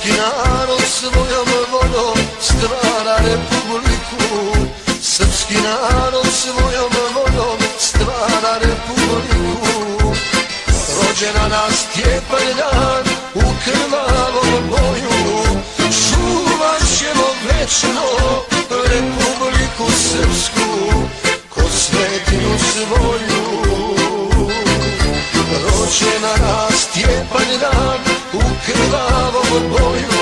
Srpski narod svojom voljom stvara republiku. Srpski narod svojom voljom stvara republiku. Rođena na Stjepan dan u krvavom boju, čuvat ćemo večno republiku srpsku ko svetinju svoju. Rođena na Stjepan dan u krvavom boju,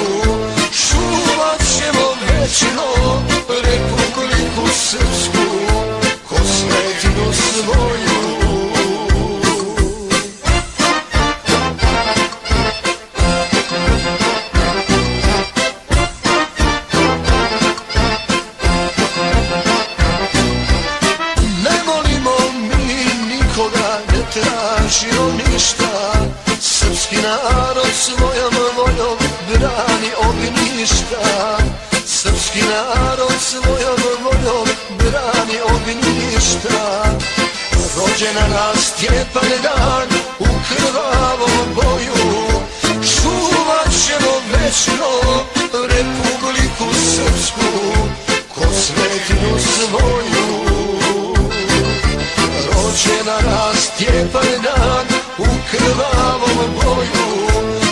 čuvat ćemo večno republiku srpsku ko svetinju svoju. Ne tražimo ništa, srpski narod svojom voljom brani ognjišta. Srpski narod svojom voljom brani ognjišta. Rođena na Stjepan dan u krvavom boju, čuvat ćemo večno republiku srpsku ko svetinju svoju. Rođena na Stjepan dan u krvavom boju,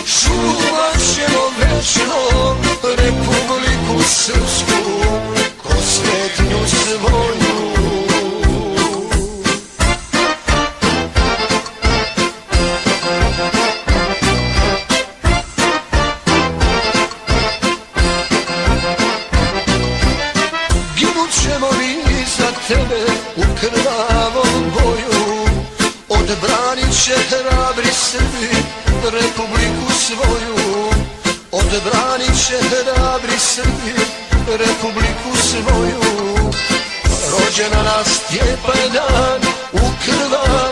čuvat ćemo večno republiku srpsku ko svetinju svoju. Ginut ćemo mi za tebe u krvavom boju, odbranit će hrabri Srbi republiku svoju. Odbranit će hrabri Srbi republiku svoju. Rođena na Stjepan dan u krvavom